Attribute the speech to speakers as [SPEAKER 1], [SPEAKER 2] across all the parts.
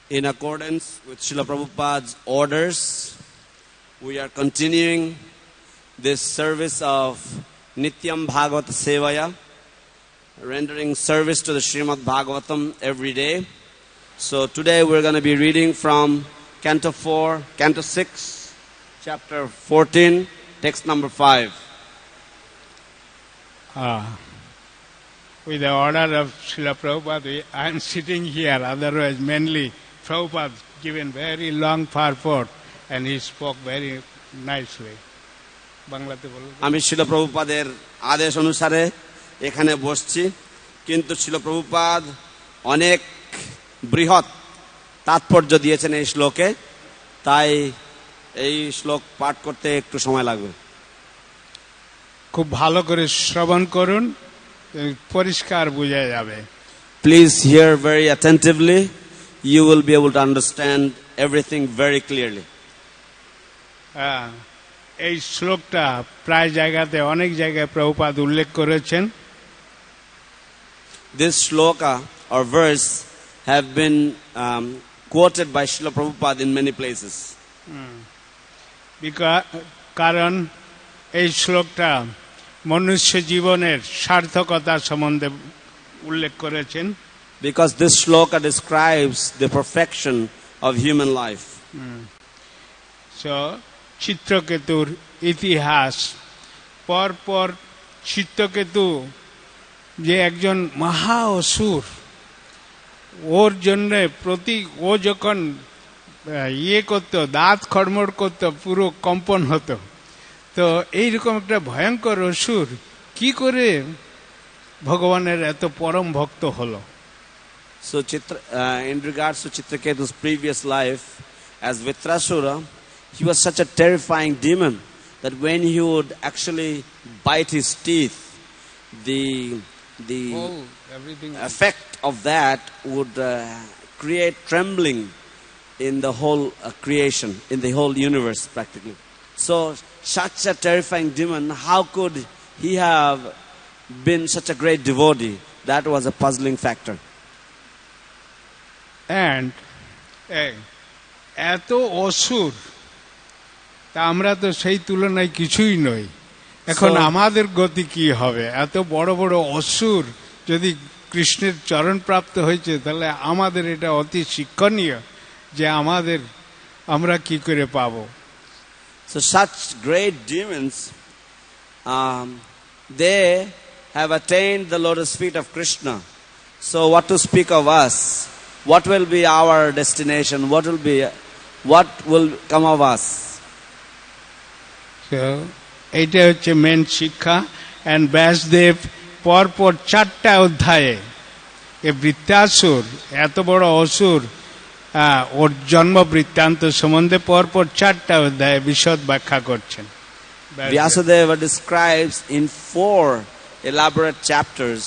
[SPEAKER 1] In accordance with Srila Prabhupada's orders, we are continuing this service of Nityam Bhagavata Sevaya, rendering service to the Srimad Bhagavatam every day. So today we're going to be reading from Canto 4, Canto 6, Chapter 14, text number 5.
[SPEAKER 2] With the order of Srila Prabhupada, I am sitting here, otherwise mainly Prabhupada given very long purport and he spoke very nicely. বাংলাতে বলুন।
[SPEAKER 1] আমি শিল প্রভুপাদের আদেশ অনুসারে এখানে বসছি, কিন্তু শিল প্রভুপাদ অনেক বৃহৎ তাৎপর্য দিয়েছেন এই শ্লোকে, তাই এই শ্লোক পাঠ করতে একটু সময় লাগবে।
[SPEAKER 2] খুব ভালো করে শ্রবণ করুন, পরিষ্কার বোঝা যাবে।
[SPEAKER 1] Please hear very attentively. You will be able to understand everything very clearly.
[SPEAKER 2] এই শ্লোকটা প্রায় জায়গাতে অনেক জায়গায় প্রভুপাদ উল্লেখ করেছেন।
[SPEAKER 1] This shloka or verse have been quoted by Srila Prabhupada in many places.
[SPEAKER 2] কারণ এই শ্লোকটা মনুষ্য জীবনের সার্থকতা সম্বন্ধে উল্লেখ করেছেন।
[SPEAKER 1] Because this shloka describes the perfection of human life.
[SPEAKER 2] So, চিত্রকেতুর ইতিহাস পরপর চিত্রকেতু যে একজন মহা অসুর, ওর জন্য ও যখন করতো, দাঁত খড়মড় করতো, পুরো কম্পন হতো। তো এইরকম একটা ভয়ঙ্কর অসুর কি করে ভগবানের এত পরম ভক্ত হলো?
[SPEAKER 1] So in regards to Chitraketu's previous life as Vitrasura, he was such a terrifying demon that when he would actually bite his teeth, the effect of that would create trembling in the whole creation, in the whole universe practically. So such a terrifying demon, how could he have been such a great devotee? That was a puzzling factor.
[SPEAKER 2] And এত অসুর, তা আমরা তো সেই তুলনায় কিছুই নই। এখন আমাদের গতি কি হবে? এত বড় বড় অসুর যদি কৃষ্ণের চরণ প্রাপ্ত হয়েছে, তাহলে আমাদের এটা অতি শিক্ষণীয় যে আমরা কি করে পাবো।
[SPEAKER 1] So such great demons, they have attained the lotus feet of Krishna. So what to speak of us? What will be our destination? What will come of us?
[SPEAKER 2] So এইটা হচ্ছে মেন শিক্ষা। এন্ড ব্যাসদেব পরপর 4টা অধ্যায়ে এই বৃত্তাসুর, এত বড় অসুর, ওর জন্ম বৃত্তান্ত সম্বন্ধে পরপর 4টা অধ্যায়ে বিশদ ব্যাখ্যা করছেন।
[SPEAKER 1] Vyasadeva describes in 4 elaborate chapters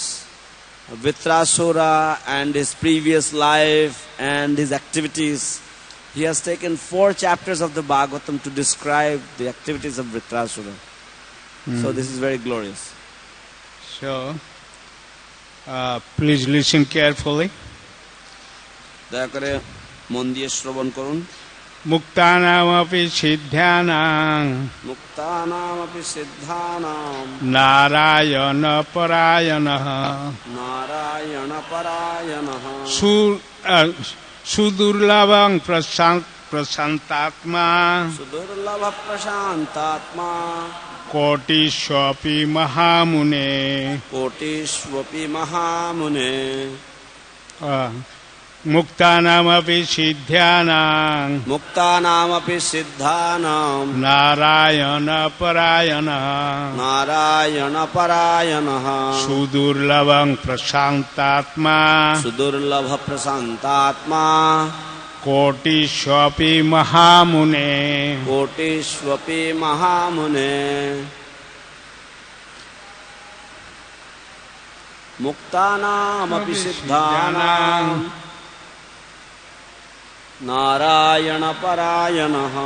[SPEAKER 1] Vitrasura and his previous life and his activities. He has taken 4 chapters of the Bhagavatam to describe the activities of Vitrasura. So this is very glorious.
[SPEAKER 2] So, please listen carefully.
[SPEAKER 1] দয়া করে মন দিয়ে শ্রবণ করুন।
[SPEAKER 2] মুক্তানামপি সিদ্ধানাং
[SPEAKER 1] মুক্তানামপি সিদ্ধানাং
[SPEAKER 2] নারায়ণ পরায়ণঃ
[SPEAKER 1] নারায়ণ পরায়ণঃ
[SPEAKER 2] সুদুর্লভং প্রশান্তাত্মা
[SPEAKER 1] সুদুর্লভ প্রশান্তাত্মা
[SPEAKER 2] কোটিষ্বপি মহামুনে
[SPEAKER 1] কোটিষ্বপি মহামুনে
[SPEAKER 2] মুক্তানামপি সিদ্ধানাং
[SPEAKER 1] মুক্তানামপি সিদ্ধানাং
[SPEAKER 2] নারায়ণ পরায়ণঃ
[SPEAKER 1] নারায়ণ পরায়ণঃ
[SPEAKER 2] সুদুর্লভং প্রশান্তাত্মা
[SPEAKER 1] সুদুর্লভ প্রশান্তাত্মা
[SPEAKER 2] কোটিষ্বপি মহামুনে
[SPEAKER 1] কোটিষ্বপি মহামুনে মুক্তানামপি সিদ্ধানাং নারায়ণ পরায়ণঃ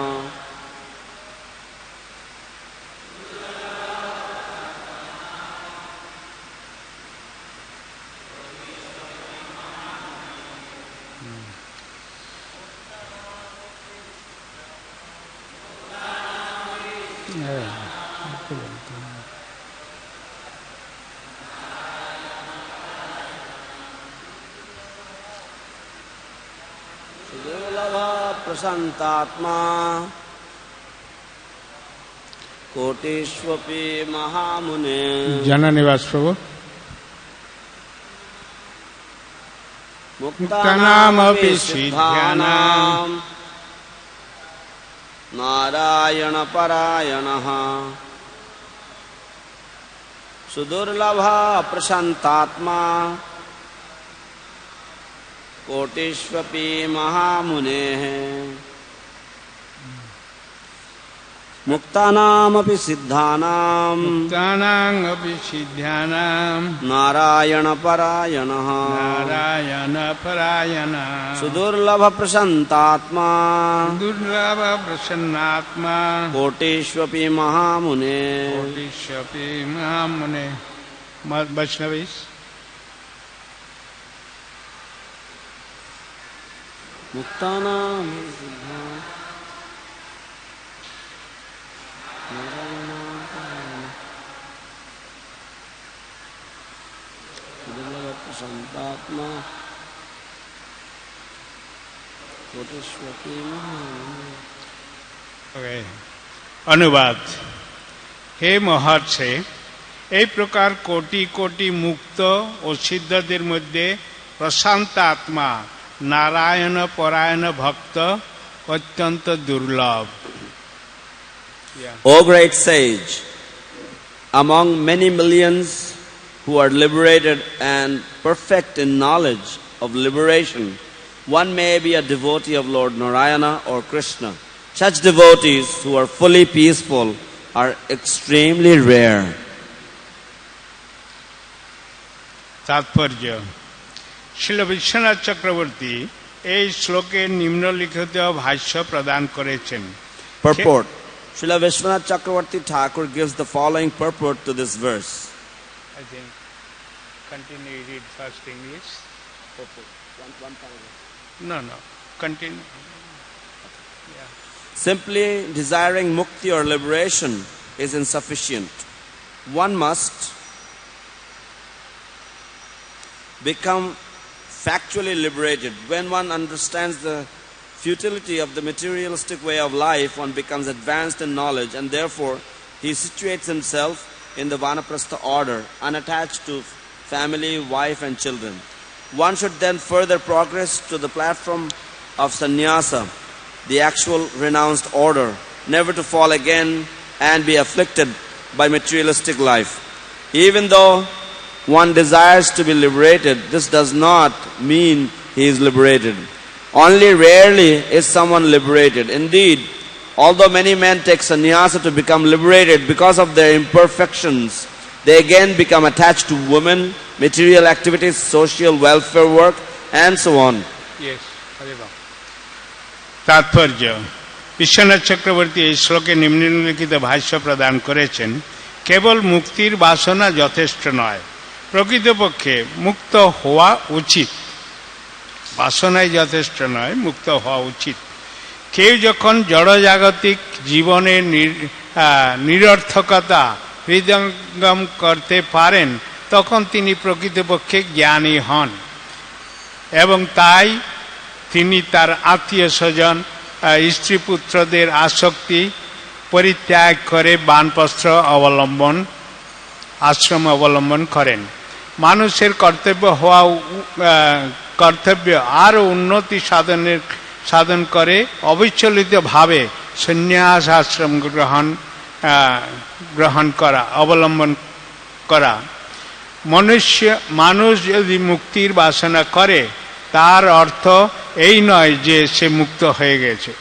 [SPEAKER 1] प्रशांतात्मा कोटिष्वपि महामुने
[SPEAKER 2] जननिवास प्रभु
[SPEAKER 1] मुक्तानामपि सिद्धानां नारायण परायणः सुदुर्लभः प्रशांतात्मा कोटिष्वपि महामुनेः मुक्तानामपि सिद्धानां नारायण परायणः सुदुर्लभ प्रशांतात्मा कोटिष्वपि महामुने
[SPEAKER 2] वैष्णवी
[SPEAKER 1] मुक्तानां प्रशांतात्मा कोटिष्वपि महामुने।
[SPEAKER 2] अनुवाद। हे महर्षि, এই প্রকার কোটি কোটি মুক্ত ও সিদ্ধদের মধ্যে প্রশান্ত আত্মা নারায়ণ পরায়ণ ভক্ত অত্যন্ত দুর্লভ।
[SPEAKER 1] O great sage, among many millions who are liberated and perfect in knowledge of liberation, one may be a devotee of Lord Narayana or Krishna. Such devotees who are fully peaceful are extremely rare.
[SPEAKER 2] তাৎপর্য। শ্রীল বিশ্বনাথ চক্রবর্তী এই শ্লোকে নিম্নলিখিত ভাষ্য প্রদান করেছেন।
[SPEAKER 1] Purport. Srila Vishwanath Chakravarti Thakur gives the following purport to this verse.
[SPEAKER 2] I think continue read first English.
[SPEAKER 1] Purport. One paragraph.
[SPEAKER 2] No. Continue. Yeah.
[SPEAKER 1] Simply desiring mukti or liberation is insufficient. One must become factually liberated. When one understands the futility of the materialistic way of life, one becomes advanced in knowledge, and therefore he situates himself in the Vanaprastha order, unattached to family, wife and children. One should then further progress to the platform of sannyasa, the actual renounced order, never to fall again and be afflicted by materialistic life. Even though one desires to be liberated, this does not mean he is liberated. Only rarely is someone liberated. Indeed, although many men take sannyasa to become liberated because of their imperfections, they again become attached to women, material activities, social welfare work, and so on.
[SPEAKER 2] Yes, তাৎপর্য। বিশ্বনাথ চক্রবর্তী এই শ্লোকে নিম্নলিখিত ভাষ্য প্রদান করেছেন। কেবল মুক্তির বাসনা যথেষ্ট নয়, প্রকৃতপক্ষে মুক্ত হওয়া উচিত। বাসনাই যথেষ্ট নয়, মুক্ত হওয়া উচিত। কেউ যখন জড়জাগতিক জীবনে নিরর্থকতা হৃদয়ঙ্গম করতে পারেন, তখন তিনি প্রকৃতপক্ষে জ্ঞানী হন, এবং তাই তিনি তার আত্মীয় স্বজন স্ত্রী পুত্রদের আসক্তি পরিত্যাগ করে বানপ্রস্থ অবলম্বন আশ্রম অবলম্বন করেন। মানুষের কর্তব্য আরও উন্নতি সাধন করে অবিচলিতভাবে সন্ন্যাস আশ্রম গ্রহণ করা অবলম্বন করা। মানুষ যদি মুক্তির বাসনা করে, তার অর্থ এই নয় যে সে মুক্ত হয়ে গেছে।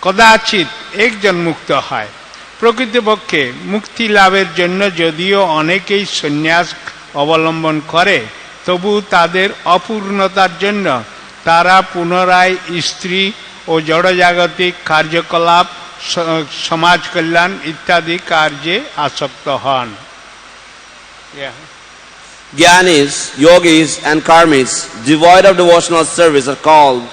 [SPEAKER 2] কদাচিৎ একজন মুক্ত হয়। প্রকৃতপক্ষে মুক্তি লাভের জন্য যদিও অনেকেই সন্ন্যাস অবলম্বন করে, তবু তাদের অপূর্ণতার জন্য তারা পুনরায় স্ত্রী ও জড়জাগতিক কার্যকলাপ, সমাজ কল্যাণ ইত্যাদি কার্যে আসক্ত হন।
[SPEAKER 1] Jnanis, yogis and karmis devoid of devotional service are called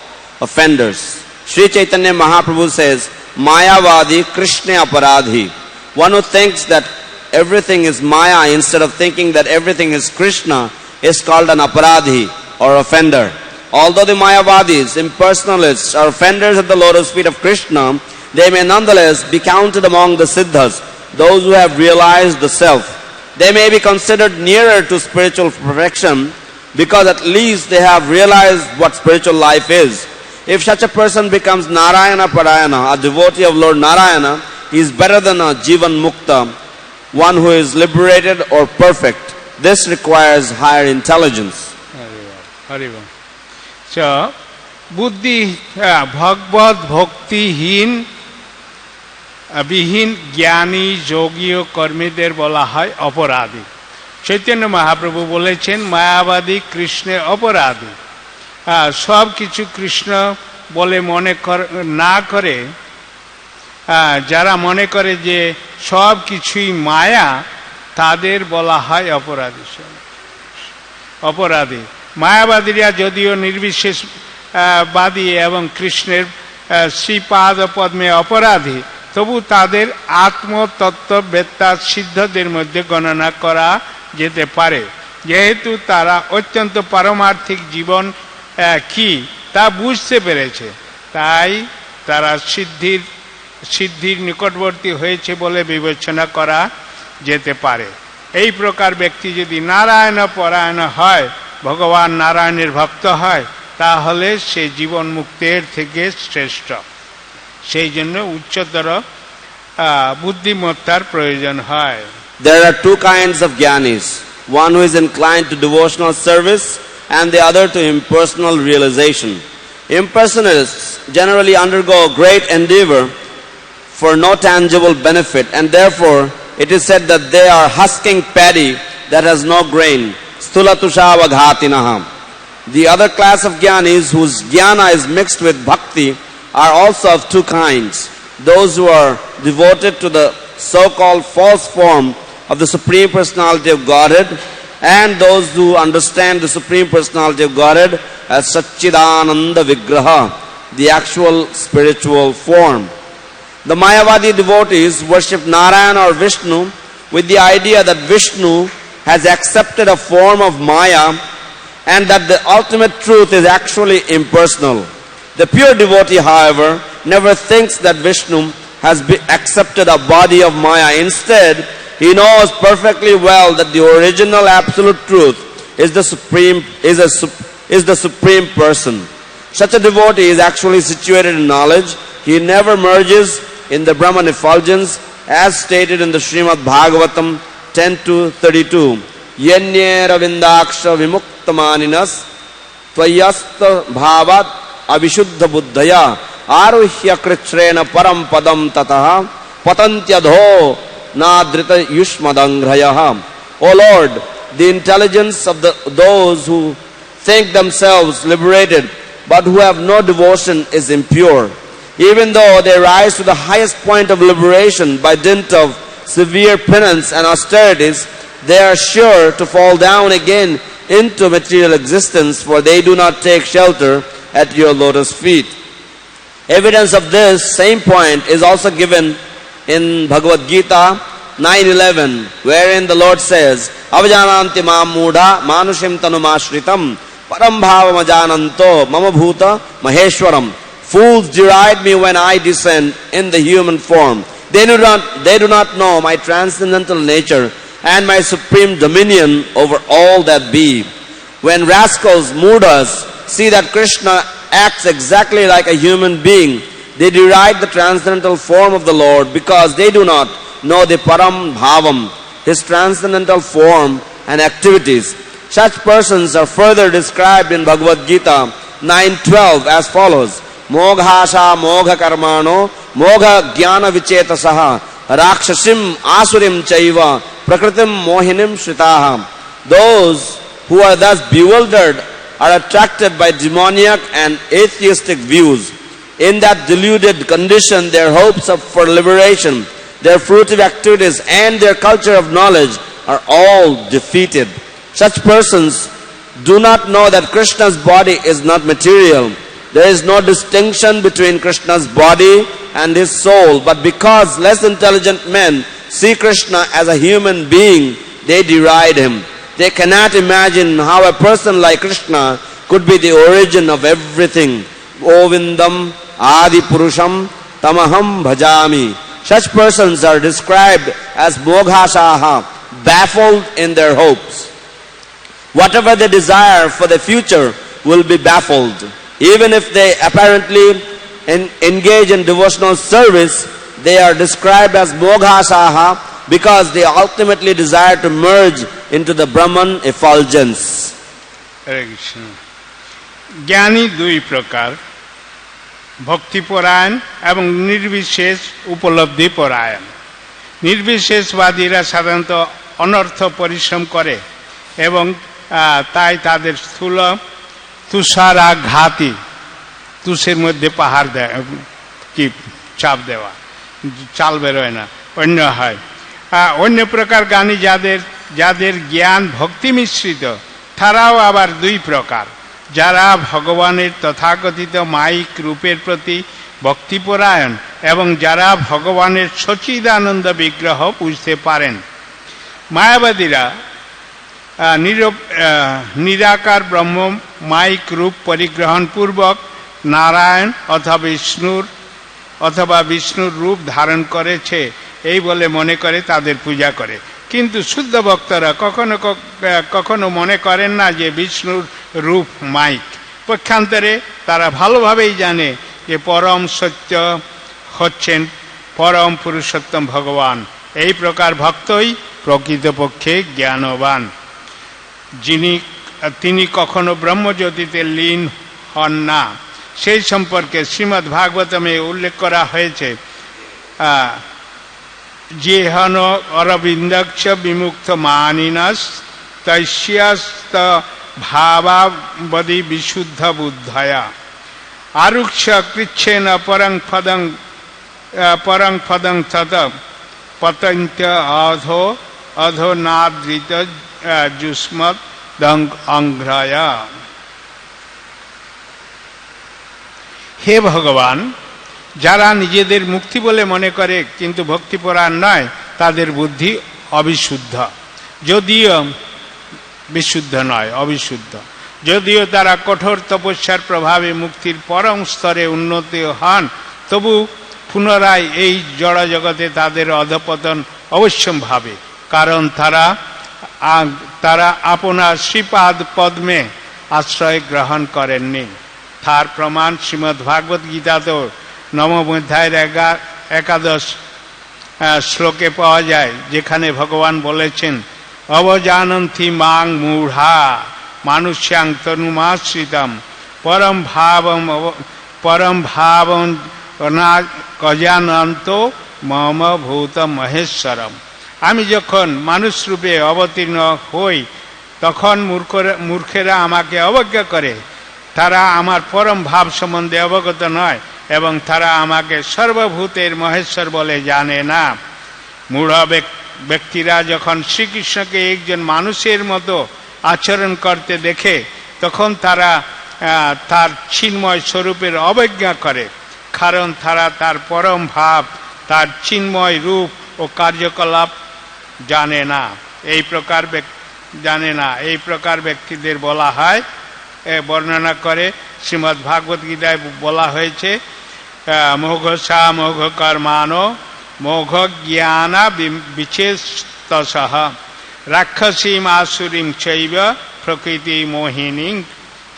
[SPEAKER 1] offenders. Sri Chaitanya Mahaprabhu says, Mayavadi Krishna aparadhi. One who thinks that everything is Maya instead of thinking that everything is Krishna is called an aparadhi or offender. Although the Mayavadis, impersonalists, are offenders at the lotus feet of Krishna, they may nonetheless be counted among the Siddhas, those who have realized the self. They may be considered nearer to spiritual perfection because at least they have realized what spiritual life is. If such a person becomes Narayana Parayana, a devotee of Lord Narayana, he is better than a Jivan Mukta, one who is liberated or perfect. This requires higher intelligence.
[SPEAKER 2] Harivam. So, buddhi, bhagavad bhaktihin বিহীন জ্ঞানী যোগী ও কর্মীদের বলা হয় অপরাধী। চৈতন্য মহাপ্রভু বলেছেন মায়াবাদী কৃষ্ণের অপরাধী। সব কিছু কৃষ্ণ বলে মনে না করে, যারা মনে করে যে সব কিছুই মায়া, তাদের বলা হয় অপরাধী। অপরাধী মায়াবাদীরা যদিও নির্বিশেষবাদী এবং কৃষ্ণের শ্রীপাদ পদ্মে অপরাধী, তবু তাদের আত্মতত্ত্ববেত্তা সিদ্ধদের মধ্যে গণনা করা যেতে পারে, যেহেতু তারা অত্যন্ত পারমার্থিক জীবন কি তা বুঝতে পেরেছে, তাই তারা সিদ্ধির নিকটবর্তী হয়েছে বলে বিবেচনা করা যেতে পারে। এই প্রকার ব্যক্তি যদি নারায়ণ পরায়ণ হয়, ভগবান নারায়ণের ভক্ত হয়, তাহলে সে জীবন মুক্তের থেকে শ্রেষ্ঠ। সেই জন্য উচ্চতর বুদ্ধিমত্তার প্রয়োজন হয়।
[SPEAKER 1] There are two kinds of jnanis, one who is inclined to devotional service and the other to impersonal realization. Impersonalists generally undergo great endeavor for no tangible benefit, and therefore it is said that they are husking paddy that has no grain. Stulatushavaghatinaha. The other class of jnanis whose jnana is mixed with bhakti are also of two kinds. Those who are devoted to the so-called false form of the Supreme Personality of Godhead, and those who understand the Supreme Personality of Godhead as Satchidananda Vigraha, the actual spiritual form. The Mayavadi devotees worship Narayana or Vishnu with the idea that Vishnu has accepted a form of Maya and that the ultimate truth is actually impersonal. The pure devotee, however, never thinks that Vishnu has accepted a body of Maya. Instead, he knows perfectly well that the original absolute truth is the supreme person. Such a devotee is actually situated in knowledge. He never merges in the Brahman effulgence, as stated in the Srimad Bhagavatam 10-32. Yanye ravindaksha vimuktamaninas tvayasta bhavat avishuddha buddhaya aruhya krichrena param padam tataha patantyadho nadrita yushmadangrayaha. O Lord, the intelligence of those who think themselves liberated but who have no devotion is impure. Even though they rise to the highest point of liberation by dint of severe penance and austerities, they are sure to fall down again into material existence, for they do not take shelter at your lotus feet. Evidence of this same point is also given in Bhagavad Gita 9:11, wherein the Lord says, Avajananti mam mudha manushim tanumashritam param bhavamajananto mama bhuta maheshwaram. Fools deride me when I descend in the human form. They do not know my transcendental nature and my supreme dominion over all that be. When rascals, mudras, see that Krishna acts exactly like a human being, they deride the transcendental form of the Lord because they do not know the Param Bhavam, his transcendental form and activities. Such persons are further described in Bhagavad Gita 9:12 as follows. Moghasha mogha karmano mogha jnana vichetasaha rakshasim asurim chaiva prakritim mohinim shritaha. Those who are thus bewildered are attracted by demoniac and atheistic views. In that deluded condition, their hopes for liberation, their fruitive activities, and their culture of knowledge are all defeated. Such persons do not know that Krishna's body is not material. There is no distinction between Krishna's body and his soul, but because less intelligent men see Krishna as a human being, they deride him. They cannot imagine how a person like Krishna could be the origin of everything. Govindam Adi Purusham Tamaham Bhajami. Such persons are described as Moghashaha, baffled in their hopes. Whatever they desire for the future will be baffled. Even if they apparently engage in devotional service, they are described as Moghashaha because they ultimately desire to merge into the Brahman effulgence.
[SPEAKER 2] Hare Krishna. জ্ঞানী দুই প্রকার, ভক্তিপরায়ণ এবং নির্বিশেষ উপলব্ধি পরায়ণ। নির্বিশেষবাদীরা সাধারণত অনর্থ পরিশ্রম করে এবং তাই তাদের স্থূল তুষারাঘাতী, তুষের মধ্যে পাহাড় কি চাপ দেওয়া, চাল বেরোয় না, অন্য হয়। অন্য প্রকার জ্ঞানী যাদের জ্ঞান ভক্তি মিশ্রিত, তারাও আবার দুই প্রকার, যারা ভগবানের তথাকথিত মায়িক রূপের প্রতি ভক্তিপরায়ণ এবং যারা ভগবানের সচ্চিদানন্দ বিগ্রহ বুঝতে পারেন। মায়াবাদীরা নিরাকার ব্রহ্ম মায়িক রূপ পরিগ্রহণ পূর্বক নারায়ণ অথবা বিষ্ণুর রূপ ধারণ করেছে এই বলে মনে করে তাদের পূজা করে। কিন্তু শুদ্ধ ভক্তরা কখনো মনে করেন না যে বিষ্ণুর রূপ মাইক। পক্ষান্তরে তারা ভালোভাবেই জানে যে পরম সত্য হচ্ছেন পরম পুরুষোত্তম ভগবান। এই প্রকার ভক্তই প্রকৃতপক্ষে জ্ঞানবান। তিনি কখনো ব্রহ্মজ্যোতিতে লীন হন না, সেই সম্পর্কে শ্রীমদ্ ভাগবতমে উল্লেখ করা হয়েছে। যেহন অরবিন্দক্ষ বিমুক্ত মানিনস তস্যস্ত ভাবাবদি বিশুদ্ধ বুদ্ধয়া আরুক্ষ কৃচ্ছেন পরং পদং তত পতন্ত অধোনাদৃত যুষ্মৎ অঙ্ঘ্রয়া। হে ভগবান, যারা নিজেদের মুক্তি বলে মনে করে কিন্তু ভক্তিপরায়ণ নয়, তাদের বুদ্ধি অবিশুদ্ধ, যদিও বিশুদ্ধ নয়, অবিশুদ্ধ। যদিও তারা কঠোর তপস্যার প্রভাবে মুক্তির পরম স্তরে উন্নতি হন, তবু পুনরায় এই জড় জগতে তাদের অধঃপতন অবশ্যম্ভাবী, কারণ তারা আপনার শ্রীপাদ পদ্মে আশ্রয় গ্রহণ করেননি। তার প্রমাণ শ্রীমদ্ ভাগবত গীতাতেও নবম অধ্যায়ের 11 শ্লোকে পাওয়া যায়, যেখানে ভগবান বলেছেন, অবজানন্তি মাং মূঢ়া মানুষ্যাং তনুমাশ্রিতম পরম ভাবম অজানন্ত মম ভূত মহেশ্বরম। আমি যখন মানুষ রূপে অবতীর্ণ হই তখন মূর্খেরা আমাকে অবজ্ঞা করে। তারা আমার পরম ভাব সম্বন্ধে অবগত নয় এবং তারা আমাকে সর্বভূতের মহেশ্বর বলে জানে না। মূঢ় ব্যক্তিরা যখন শ্রীকৃষ্ণকে একজন মানুষের মতো আচরণ করতে দেখে তখন তারা তার চিন্ময় স্বরূপের অবজ্ঞা করে, কারণ তারা তার পরম ভাব, তার চিন্ময় রূপ ও কার্যকলাপ জানে না। এই প্রকার ব্যক্তিদের বলা হয়, বর্ণনা করে শ্রীমদ্ ভাগবত গীতায় বলা হয়েছে, মোঘসা মোঘ কর্মানো মোঘ জ্ঞানা বিচেষ্টসহ রাক্ষসীম আসুরিম চৈব প্রকৃতি মোহিনী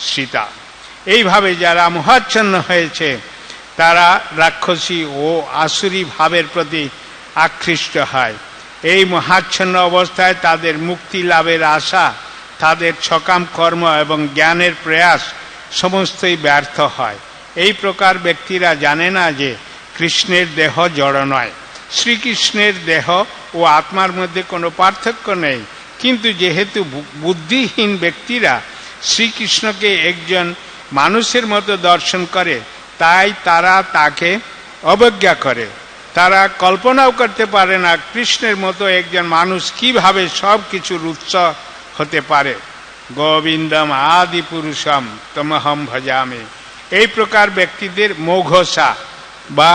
[SPEAKER 2] সীতা। এইভাবে যারা মোহাচ্ছন্ন হয়েছে তারা রাক্ষসী ও আসুরী ভাবের প্রতি আকৃষ্ট হয়। এই মোহাচ্ছন্ন অবস্থায় তাদের মুক্তি লাভের আশা, তাদের সকাম কর্ম এবং জ্ঞানের প্রয়াস সমস্তই ব্যর্থ হয়। এই প্রকার ব্যক্তিরা জানে না যে কৃষ্ণের দেহ জড় নয়, শ্রীকৃষ্ণের দেহ ও আত্মার মধ্যে কোনো পার্থক্য নেই। কিন্তু যেহেতু বুদ্ধিহীন ব্যক্তিরা শ্রীকৃষ্ণকে একজন মানুষের মতো দর্শন করে, তাই তারা তাকে অবজ্ঞা করে। তারা কল্পনাও করতে পারে না কৃষ্ণের মতো একজন মানুষ কিভাবে সব কিছুর উৎস হতে পারে। গোবিন্দম আদি পুরুষম তমহম ভজামি। এই প্রকার ব্যক্তিদের মোঘসা বা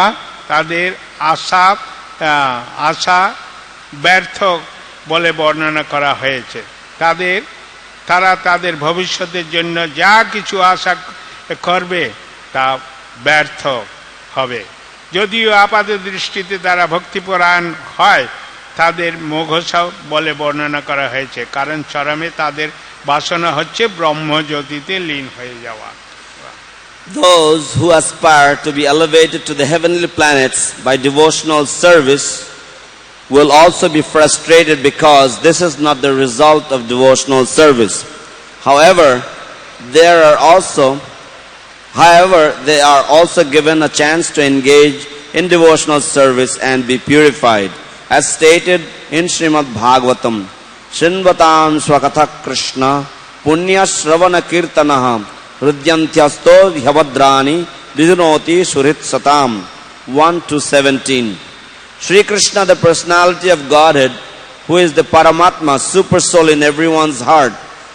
[SPEAKER 2] তাদের আশা ব্যর্থ বলে বর্ণনা করা হয়েছে। তারা তাদের ভবিষ্যতের জন্য যা কিছু আশা করবে তা ব্যর্থ হবে। যদিও আপাত দৃষ্টিতে তারা ভক্তিপরায়ণ হয়, তাদের মোঘসা বলে বর্ণনা করা হয়েছে, কারণ চরমে তাদের বাসনা হচ্ছে ব্রহ্মজ্যোতিতে লীন হয়ে যাওয়া।
[SPEAKER 1] Those who aspire to be elevated to the heavenly planets by devotional service will also be frustrated because this is not the result of devotional service. However, they are also given a chance to engage in devotional service and be purified. As stated in Srimad Bhagavatam, Srinvatam Swakatha Krishna Punya Shravana Kirtanaha Hridyanthyasto Vyavadrani Vidunoti Surit Satam 1-17. Sri Krishna, the personality of Godhead, who is the Paramatma, super soul in everyone's heart,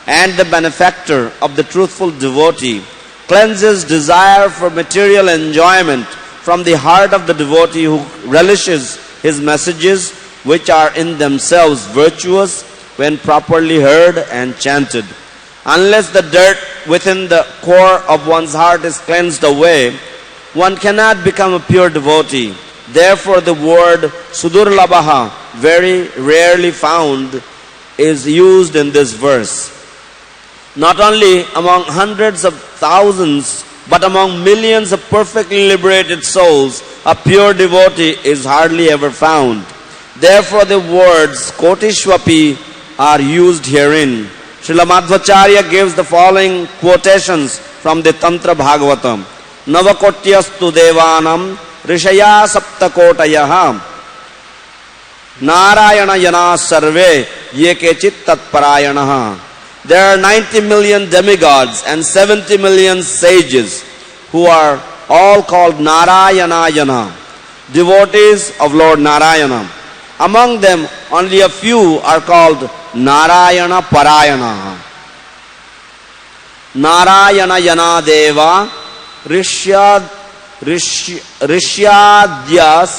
[SPEAKER 1] and the benefactor of the truthful devotee, cleanses desire for material enjoyment from the heart of the devotee who relishes his messages, which are in themselves virtuous when properly heard and chanted. Unless the dirt within the core of one's heart is cleansed away, one cannot become a pure devotee. Therefore, the word Sudurlabhaha, very rarely found, is used in this verse. Not only among hundreds of thousands, but among millions of perfectly liberated souls, a pure devotee is hardly ever found. Therefore, the words Kotishwapi are used herein. Srila Madhvacharya gives the following quotations from the Tantra Bhagavatam. Navakotyastu devanam rishaya saptakotayaha narayana yana sarve ye kechit tatparayanaha. There are 90 million demigods and 70 million sages who are all called Narayanayana, devotees of Lord Narayana. Among them, only a few are called Narayana Parayana. Narayana Yana Deva Rishyadhyas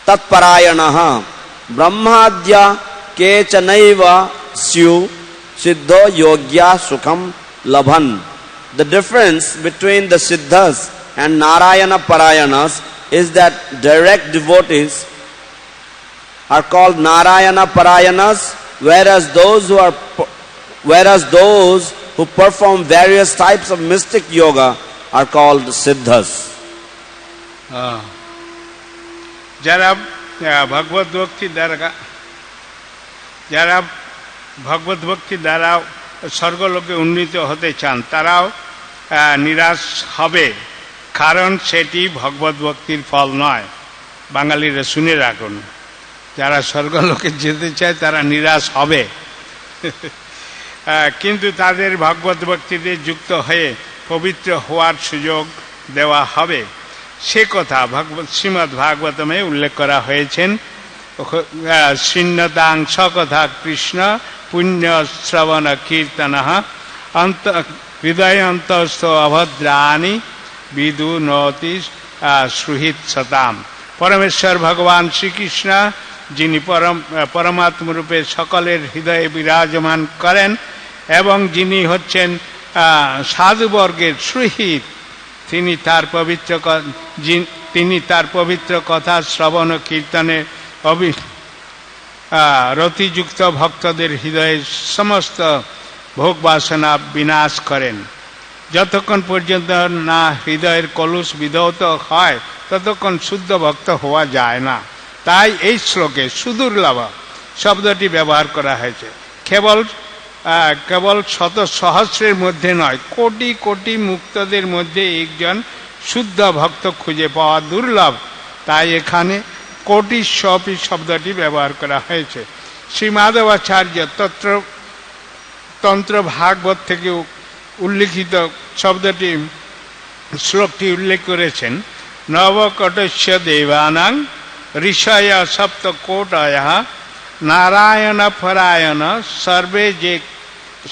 [SPEAKER 1] Tatparayanaha Brahmadya Kechanaiva Syu Siddho Yogya Sukham Labhan. The difference between the Siddhas and Narayana Parayanas is that direct devotees are called Narayana Parayanas, whereas those who perform various types of mystic yoga are called Siddhas.
[SPEAKER 2] যারা ভগবত ভক্তি দ্বারা স্বর্গলোকে উন্নীত হতে চান, তারাও নিরাশ হবে, কারণ সেটি ভগবত ভক্তির ফল নয়। বাঙালিরা শুনে রাখুন, যারা স্বর্গলোকে যেতে চায় তারা নিরাশ হবে, কিন্তু তাদের ভগবত ভক্তিতে যুক্ত হয়ে পবিত্র হওয়ার সুযোগ দেওয়া হবে। সে কথা শ্রীমদ্ ভাগবতমে উল্লেখ করা হয়েছেন। শৃণ্যতাং সকথা কৃষ্ণ পুণ্য শ্রবণ কীর্তন হৃদয় অন্তস্থ অভদ্রাণি বিদুনতি সুহিত সতাম। পরমেশ্বর ভগবান শ্রীকৃষ্ণ, যিনি পরমাত্মা রূপে সকলের হৃদয়ে বিরাজমান করেন এবং যিনি হচ্ছেন সাধুবর্গের সুহিত, তিনি তার পবিত্র কথা শ্রবণ ও কীর্তনে রতিযুক্ত ভক্তদের হৃদয়ে সমস্ত ভোগ বাসনা বিনাশ করেন। যতক্ষণ পর্যন্ত না হৃদয়ের কলুষ বিধৌত হয় ততক্ষণ শুদ্ধ ভক্ত হওয়া যায় না। তাই এই শ্লোকে সুদুর্লভ শব্দটি ব্যবহার করা হয়েছে। কেবল শত সহস্রের মধ্যে নয়, কোটি কোটি মুক্তদের মধ্যে একজন শুদ্ধ ভক্ত খুঁজে পাওয়া দুর্লভ। তাই এখানে কোটিস্বপি শব্দটি ব্যবহার করা হয়েছে। শ্রী মাধবাচার্য তন্ত্র ভাগবত থেকে উল্লিখিত শব্দটি শ্লোকটি উল্লেখ করেছেন। নবকটস্য দেবানাং ঋষয় সপ্তকোটয় নারায়ণ পরায়ণ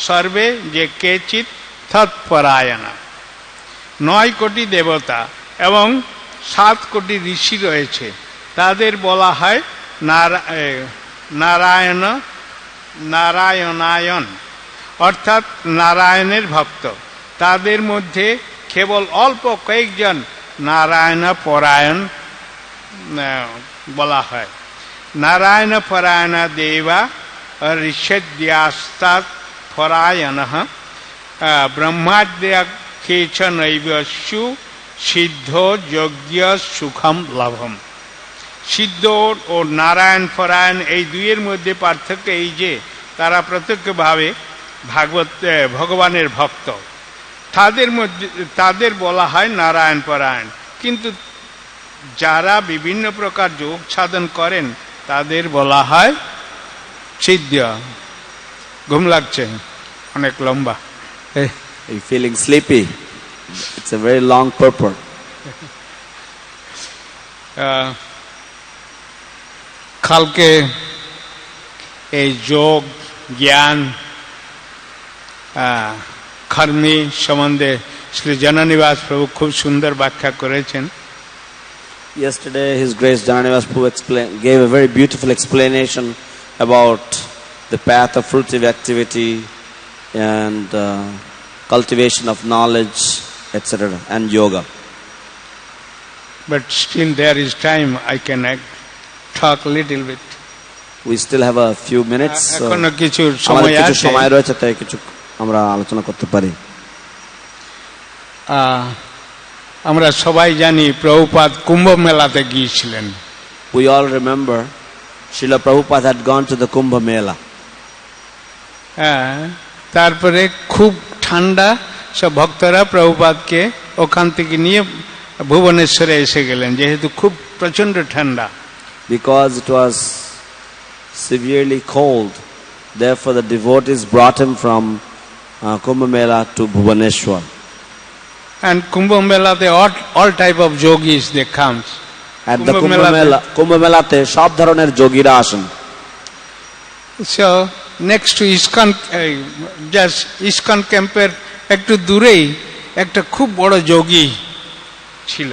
[SPEAKER 2] সর্বে যে কেচিৎ তৎপরায়ণ। 9 কোটি দেবতা এবং 7 কোটি ঋষি রয়েছে, তাদের বলা হয় নারায়ণ নারায়ণায়ন অর্থাৎ নারায়ণের ভক্ত, তাদের মধ্যে কেবল অল্প কয়েকজন নারায়ণ পরায়ণ বলা হয়। নারায়ণ পরায়ণ দেবা ঋষদ্যাস্তাৎ পরায়ণ ব্রহ্মাদ্যা কেচনৈবস্যু সিদ্ধ যজ্ঞ সুখম লাভম। সিদ্ধ ও নারায়ণ পরায়ণ এই দুইয়ের মধ্যে পার্থক্য এই যে তারা প্রত্যক্ষভাবে ভগবানের ভক্ত, তাদের বলা হয় নারায়ণ পরায়ণ, কিন্তু যারা বিভিন্ন প্রকার যোগ সাধন করেন তাদের বলা হয় সিদ্ধ। ঘুম লাগছে অনেক লম্বা।
[SPEAKER 1] Are you feeling sleepy? It's a very long purport.
[SPEAKER 2] কালকে এই যোগ জ্ঞান কর্মী সম্বন্ধে শ্রী জননিবাস প্রভু খুব সুন্দর ব্যাখ্যা করেছেন।
[SPEAKER 1] Yesterday, His Grace Jananivas Prabhu gave a very beautiful explanation about the path of fruitive activity and cultivation of knowledge, etc., and yoga.
[SPEAKER 2] But still there is time, I can talk a little bit.
[SPEAKER 1] We still have a few minutes.
[SPEAKER 2] এখনো কিছু সময় আছে,
[SPEAKER 1] সময় রয়েছে, তাই কিছু আমরা আলোচনা করতে পারি।
[SPEAKER 2] আমরা সবাই জানি প্রভুপাদ কুম্ভ মেলাতে গিয়েছিলেন।
[SPEAKER 1] We all remember Srila Prabhupada had gone to the Kumbh Mela.
[SPEAKER 2] তারপরে খুব ঠান্ডা, সব ভক্তরা প্রভুপাদকে ওখান থেকে নিয়ে ভুবনেশ্বরে এসে গেলেন, যেহেতু খুব প্রচন্ড ঠান্ডা।
[SPEAKER 1] Because it was severely cold, therefore the devotees brought him from Kumbh Mela to Bhubaneswar.
[SPEAKER 2] And Kumbh Mela, all type of yogis they comes.
[SPEAKER 1] At the Kumbh Mela te সব ধরনের যোগীরা আসেন।
[SPEAKER 2] So next to ISKCON, just ISKCON ক্যাম্পের একটু দূরেই একটা খুব বড় যোগী ছিল।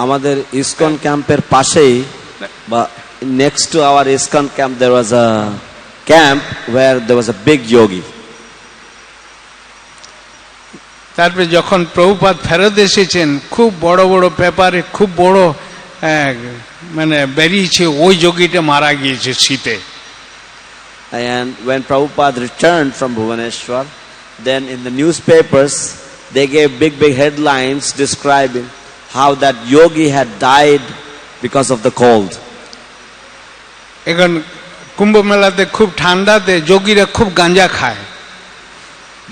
[SPEAKER 1] আমাদের ISKCON ক্যাম্পের পাশেই বা next to our ISKCON camp there was a camp where there was a big yogi.
[SPEAKER 2] তারপরে যখন প্রভুপাদ ফেরত এসেছেন, খুব বড় বড় পেপারে খুব বড় মানে বেরিয়েছে ওই যোগীটা মারা গিয়েছে শীতে।
[SPEAKER 1] And when Prabhupada returned from Bhubaneswar, then in the newspapers they gave big headlines describing how that yogi had died because of the cold.
[SPEAKER 2] এখন কুম্ভ মেলাতে খুব ঠান্ডাতে যোগীরা খুব গাঁজা খায়।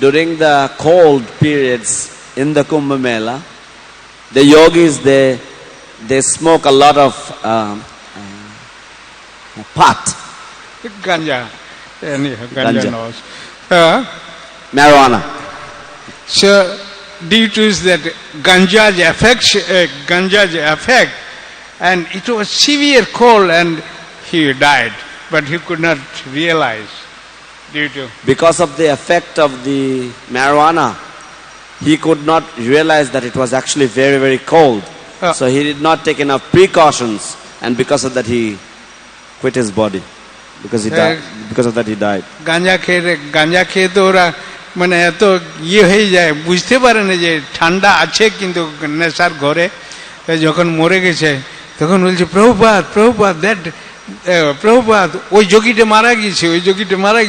[SPEAKER 1] During the cold periods in the Kumbh Mela, the yogis they smoke a lot of pot,
[SPEAKER 2] ganja,
[SPEAKER 1] marijuana.
[SPEAKER 2] So due to that ganja's effect, and it was severe cold, and he died, but he could not realize.
[SPEAKER 1] Because of the effect of the marijuana, he could not realize that it was actually very cold. So he did not take enough precautions, and because of that he quit his body. Because of that he died.
[SPEAKER 2] গাঁজা খেয়ে তো ওরা মানে এত হয়ে যায়, বুঝতে পারে না যে ঠান্ডা আছে, কিন্তু নেশার ঘরে যখন মরে গেছে তখন বলছে প্রভুপাদ দ্যাট প্রভুপাদ ওই যোগীটা মারা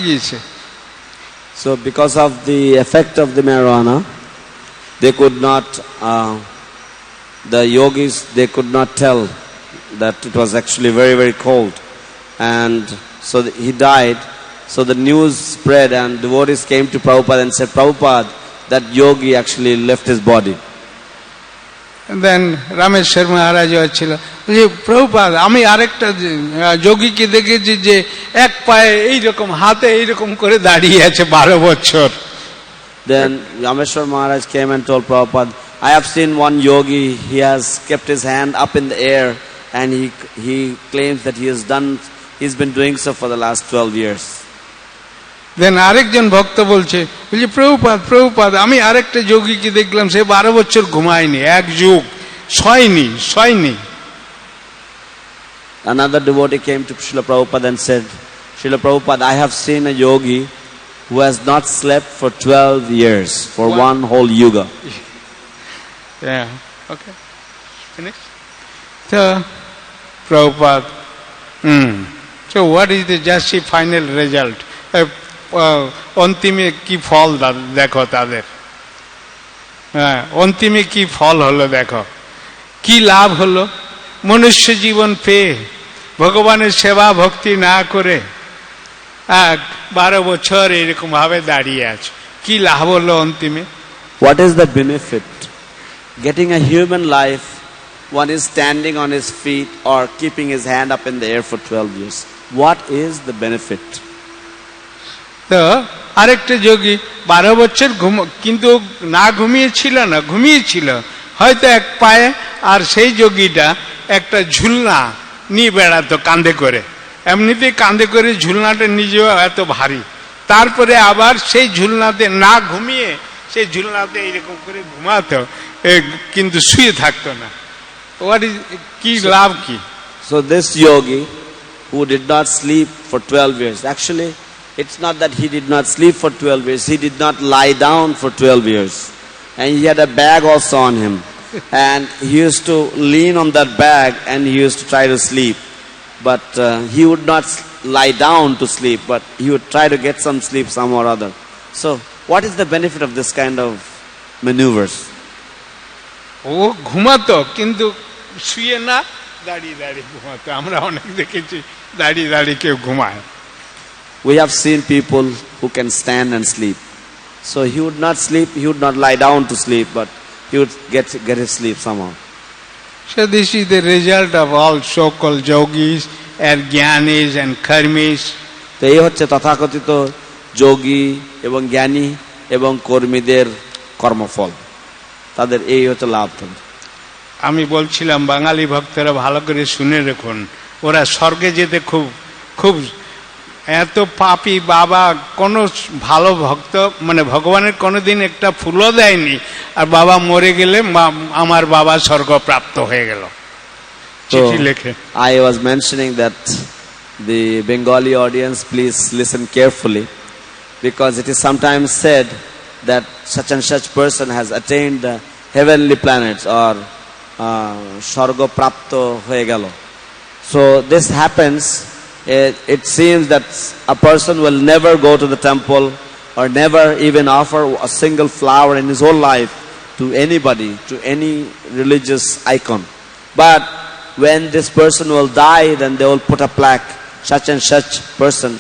[SPEAKER 2] গিয়েছে।
[SPEAKER 1] So because of the effect of the marijuana, they could not, the yogis, they could not tell that it was actually very cold, and so he died. So the news spread, and devotees came to Prabhupada and said, Prabhupada, that yogi actually left his body.
[SPEAKER 2] দেন রামেশ্বর মহারাজ ছিল, প্রভুপাদ আমি আরেকটা যোগীকে দেখেছি যে এক পায়ে এইরকম হাতে এইরকম করে দাঁড়িয়ে আছে 12 বছর।
[SPEAKER 1] Then Rameshwar Maharaj came and told Prabhupada, I have seen one yogi, he has kept his hand up in the air, and he claims that he's been doing so for the last 12 years.
[SPEAKER 2] দেন আরেকজন ভক্ত বলছে প্রভুপাদ আমি আরেকটা যোগীকে দেখলাম, সে 12 বছর ঘুমায়নি, এক যুগ শয়নি।
[SPEAKER 1] another devotee came to Srila Prabhupada and said, Srila Prabhupada, I have seen a yogi who has not slept for 12 years, for
[SPEAKER 2] What?
[SPEAKER 1] one whole yuga.
[SPEAKER 2] Yeah, okay. Finish? So, Prabhupada, so what is the just the final result? অন্তিমে কি ফল দেখো তাদের, হ্যাঁ, অন্তিমে কি ফল হলো দেখো, কি লাভ হলো মনুষ্য জীবন পেয়ে, ভগবানের সেবা ভক্তি না করে 12 বছর এরকম ভাবে দাঁড়িয়ে আছে, কি লাভ হলো অন্তিমে?
[SPEAKER 1] What is the benefit? Getting a human life, one is standing on his feet or keeping his hand up in the air for 12 years. What is the benefit?
[SPEAKER 2] তো আরেকটা যোগী 12 বছর কিন্তু না ঘুমিয়েছিল না, ঘুমিয়েছিল হয়তো এক পায়ে, আর সেই যোগীটা একটা ঝুলনা নিয়ে বেড়াতো কাঁধে করে, এমনিতেই কাঁধে করে ঝুলনাটা নিজেও এত ভারী, তারপরে আবার সেই ঝুলনাতে না ঘুমিয়ে সেই ঝুলনাতে এরকম করে ঘুমাতো, কিন্তু শুয়ে থাকতো না। হোয়াট ইজ, কি লাভ কি?
[SPEAKER 1] So this yogi who did not sleep for 12 years, actually it's not that he did not sleep for 12 years, he did not lie down for 12 years. And he had a bag also on him. And he used to lean on that bag and he used to try to sleep. But he would not lie down to sleep, but he would try to get some sleep somehow or other. So what is the benefit of this kind of maneuvers?
[SPEAKER 2] ও ঘুমাতো কিন্তু শুয়ে না, দাঁড়িয়ে দাঁড়িয়ে ঘুমাতো। আমরা অনেক দেখেছি দাঁড়িয়ে দাঁড়িয়ে কেউ ঘুমায়।
[SPEAKER 1] We have seen people who can stand and sleep. So he would not sleep, he would not lie down to sleep, but he would get his sleep somehow.
[SPEAKER 2] So this is the result of all so-called yogis and jnanis and karmis.
[SPEAKER 1] তো এই হচ্ছে তথাকথিত যোগী এবং জ্ঞানী এবং কর্মীদের কর্মফল, তাদের এই হচ্ছে লাভ।
[SPEAKER 2] আমি বলছিলাম বাঙালি ভক্তরা ভালো করে শুনে রাখুন, ওরা স্বর্গে যেতে খুব খুব এত পাপী, বাবা কোনো ভালো ভক্ত মানে ভগবানের কোনোদিন একটা ফুলও দেয়নি, আর বাবা মরে গেলে আমার বাবা স্বর্গ প্রাপ্ত হয়ে গেল, চিঠি লেখে।
[SPEAKER 1] I was mentioning that the Bengali audience, please listen carefully, because it is sometimes said that such and such person has attained the heavenly planets or Swarga Prapto hoye gelo. So this happens, it seems that a person will never go to the temple or never even offer a single flower in his whole life to anybody, to any religious icon. But when this person will die, then they will put a plaque, such and such person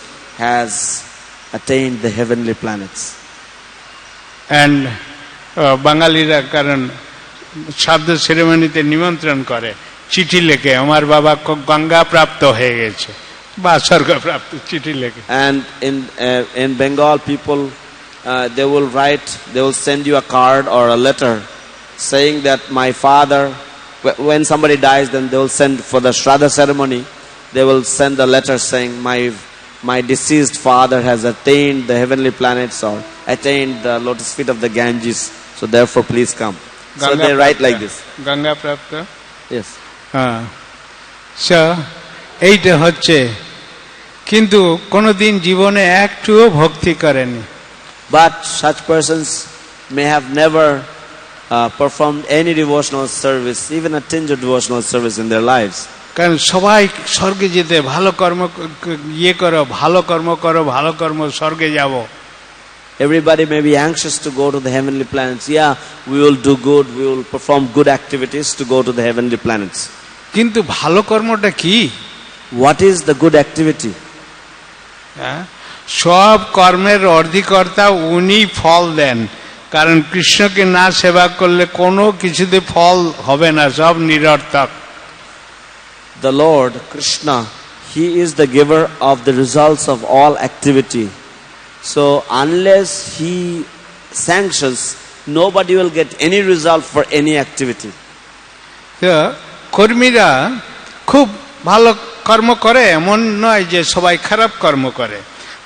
[SPEAKER 1] has attained the heavenly planets.
[SPEAKER 2] And বাঙালিরা কারণ শ্রাদ্ধ সেরেমনিতে নিমন্ত্রণ করে, চিঠি লেখে আমার বাবা গঙ্গা প্রাপ্ত হয়ে গেছে বা স্বর্গ প্রাপ্ত, চিঠি লেখে।
[SPEAKER 1] And in Bengal people they will write, they will send you a card or a letter saying that my father, when somebody dies, then they will send for the Shraddha ceremony, they will send a letter saying my deceased father has attained the heavenly planets or attained the lotus feet of the Ganges, so therefore please come. So they write like this.
[SPEAKER 2] Ganga প্রাপ্ত,
[SPEAKER 1] Yes.
[SPEAKER 2] হ্যাঁ। So এইটা হচ্ছে, কিন্তু কোনোদিন জীবনে একটুও ভক্তি করেনি।
[SPEAKER 1] But such persons may have never performed any devotional service, even a tinge of devotional service in their lives.
[SPEAKER 2] কারণ সবাই স্বর্গে যেতে, ভালো কর্ম ইয়ে করো, ভালো কর্ম করো, ভালো কর্ম, স্বর্গে যাব।
[SPEAKER 1] Everybody may be anxious to go to the heavenly planets. Yeah, we will do good, we will perform good activities to go to the heavenly planets.
[SPEAKER 2] কিন্তু ভালো কর্মটা কি?
[SPEAKER 1] What is the good activity?
[SPEAKER 2] সব কর্মের অধিকর্তা উনি ফল দেন, কারণ কৃষ্ণকে না সেবা করলে কোনো কিছুতে ফল হবে না, সব নিরর্থক।
[SPEAKER 1] The Lord Krishna, He is the giver of the results of all activity. So unless He sanctions, nobody will get any result for any activity.
[SPEAKER 2] তো কর্মীরা খুব ভালো কর্ম করে, এমন নয় যে সবাই খারাপ কর্ম করে,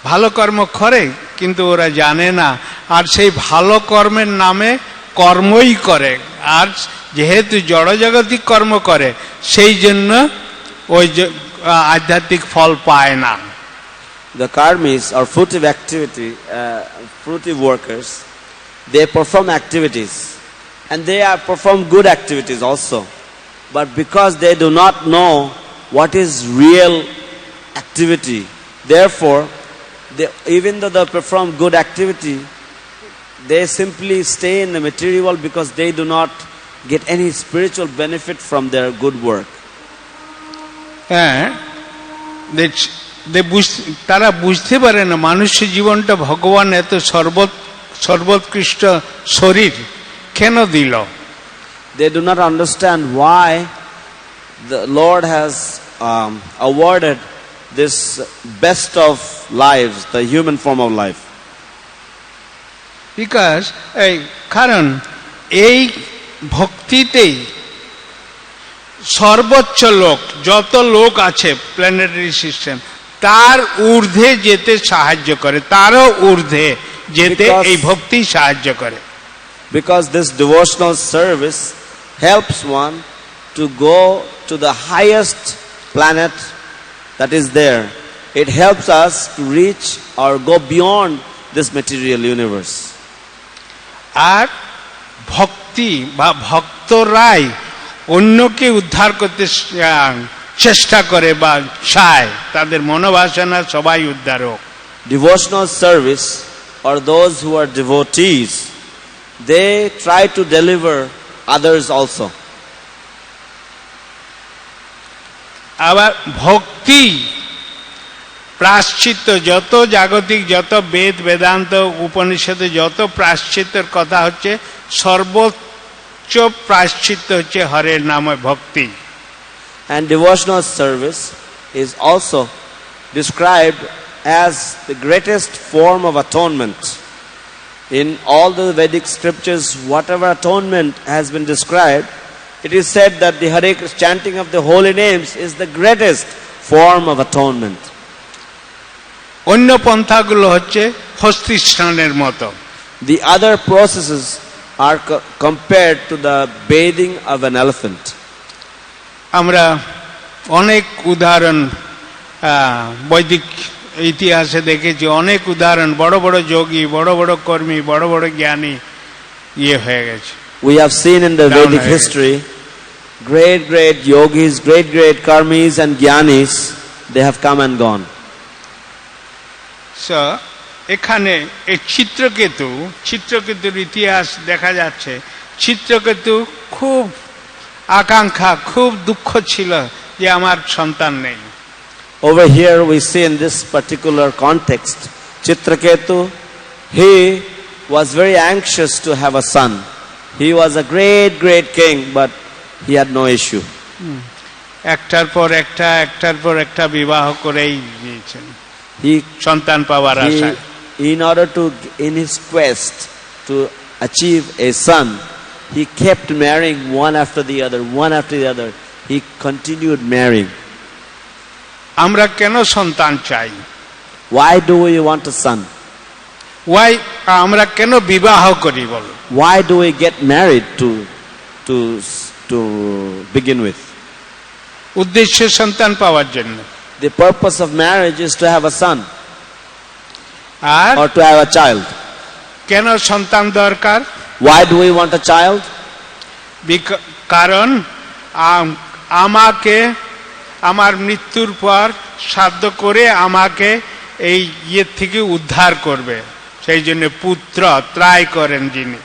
[SPEAKER 2] ভালো কর্ম করে, কিন্তু ওরা জানে না, আর সেই ভালো কর্মের নামে কর্মই করে, আর যেহেতু জড়জগতিক কর্ম করে সেই জন্য ওই আধ্যাত্মিক ফল পায় না।
[SPEAKER 1] The karmis or fruitive workers, they perform activities and they perform good activities also. But because they do not know what is real activity, therefore, even though they perform good activity, they simply stay in the material because they do not get any spiritual benefit from their good work.
[SPEAKER 2] হ্যাঁ, তারা বুঝতে পারে না মানুষ্য জীবনটা ভগবান এত সর্বোৎকৃষ্ট শরীর কেন দিল।
[SPEAKER 1] They do not understand why the Lord has awarded this best of lives, the human form of life.
[SPEAKER 2] Because কারণ এই ভক্তিতেই সর্বোচ্চ লোক, যত লোক আছে প্ল্যানেটারি সিস্টেম, তার ঊর্ধ্বে যেতে সাহায্য করে, তারও ঊর্ধ্বে যেতে এই ভক্তি সাহায্য করে।
[SPEAKER 1] Because this devotional service helps one to go to the highest planet that is there. It helps us to reach or go beyond this material universe.
[SPEAKER 2] আর ভক্তি বা ভক্তরাই অন্যকে উদ্ধার করতে চেষ্টা করে বা চায়, তাদের মনোবাসনা সবাই উদ্ধার হোক।
[SPEAKER 1] Devotional service or those who are devotees, they try to deliver others also.
[SPEAKER 2] আবার ভক্তি প্রায়শ্চিত্ত, যত জাগতিক যত বেদ বেদান্ত উপনিষদে যত প্রায়শ্চিত্তের কথা হচ্ছে, সর্বোচ্চ প্রায়শ্চিত্ত হচ্ছে হরের নামে ভক্তি।
[SPEAKER 1] And devotional service is also described as the greatest form of atonement. In all the Vedic scriptures, whatever atonement has been described, it is said that the Hare Krishna chanting of the holy names is the greatest form of atonement.
[SPEAKER 2] অন্য পন্থাগুলো হচ্ছে হস্তি স্নানের মতো।
[SPEAKER 1] The other processes are compared to the bathing of an elephant.
[SPEAKER 2] আমরা অনেক উদাহরণ বৈদিক ইতিহাসে দেখেছি, অনেক উদাহরণ, বড় বড় যোগী, বড় বড় কর্মী, বড় বড় জ্ঞানী হয়ে গেছে।
[SPEAKER 1] We have seen in the Vedic history great yogis, great karmis and jnanis, they have come and gone.
[SPEAKER 2] So এখানে এই চিত্রকেতুর ইতিহাস দেখা যাচ্ছে। চিত্রকেতু খুব আকাঙ্ক্ষা, খুব দুঃখ ছিল যে আমার সন্তান নেই।
[SPEAKER 1] Over here we see in this particular context, Chitraketu, he was very anxious to have a son. He was a great king, but he had no issue.
[SPEAKER 2] একটার পর একটা বিবাহ করেই দিয়েছেন
[SPEAKER 1] He
[SPEAKER 2] সন্তান পাওয়ার আশায়।
[SPEAKER 1] In order to, in his quest to achieve a son, he kept marrying one after the other. He continued marrying.
[SPEAKER 2] আমরা কেন সন্তান চাই?
[SPEAKER 1] Why do we want a son?
[SPEAKER 2] Why আমরা কেন বিবাহ করি বলো?
[SPEAKER 1] Why do we get married to begin with?
[SPEAKER 2] উদ্দেশ্য সন্তান পাওয়ার জন্য।
[SPEAKER 1] The purpose of marriage is to have a son
[SPEAKER 2] R
[SPEAKER 1] or to have a child.
[SPEAKER 2] কেন সন্তান দরকার?
[SPEAKER 1] Why do we want a child?
[SPEAKER 2] কারণ আমাকে আমার মৃত্যুর পর শ্রাদ্ধ করে আমাকে এই থেকে উদ্ধার করবে, সেই জন্য পুত্র ত্রায় করেন যিনি।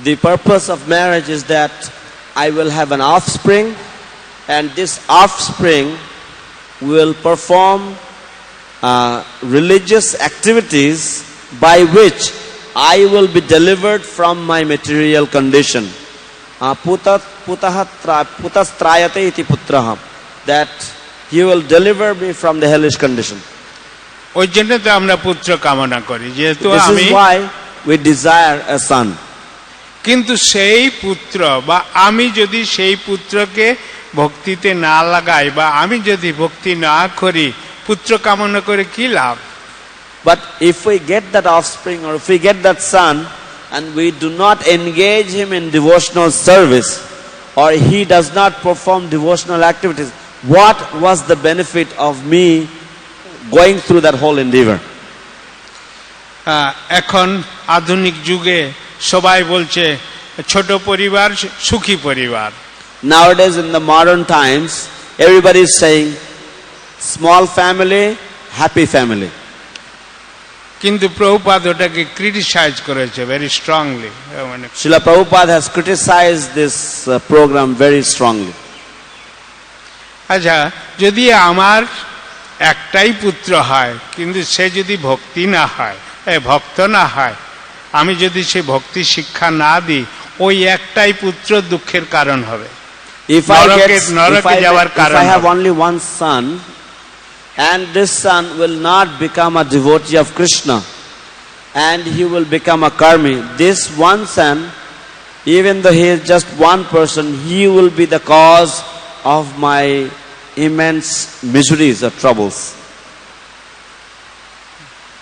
[SPEAKER 1] The purpose of marriage is that I will have an offspring, and this offspring will perform religious activities by which I will be delivered from my material condition. Putastrayate iti putraha, that he will deliver me from the hellish condition.
[SPEAKER 2] ওই জন্য তো আমরা পুত্র কামনা করি, যেহেতু
[SPEAKER 1] This is why we desire a son.
[SPEAKER 2] কিন্তু সেই পুত্র বা আমি যদি সেই পুত্রকে ভক্তিতে না লাগাই বা আমি যদি ভক্তি না করি, পুত্র কামনা করে কি লাভ?
[SPEAKER 1] But if we get that offspring or if we get that son and we do not engage him in devotional service or he does not perform devotional activities, what was the benefit of me going through that whole endeavor?
[SPEAKER 2] এখন আধুনিক যুগে সবাই বলছে ছোট পরিবার সুখী পরিবার।
[SPEAKER 1] Nowadays in the modern times, everybody is saying small family, happy family.
[SPEAKER 2] কিন্তু প্রভুপাদ ওটাকে ক্রিটিসাইজ করেছে ভেরি স্ট্রংলি, মানে
[SPEAKER 1] Srila Prabhupada has criticized this program very strongly.
[SPEAKER 2] আচ্ছা, যদি আমার একটাই পুত্র হয় কিন্তু সে যদি ভক্তি না হয়, ভক্ত না হয়, আমি যদি সে ভক্তি শিক্ষা না দিই, ওই একটাই পুত্র দুঃখের কারণ হবে,
[SPEAKER 1] If I have only one son, and this son will not become a devotee of Krishna, and he will become a karmi, this one son, even though he is just one person, he will be the cause of my immense miseries or troubles.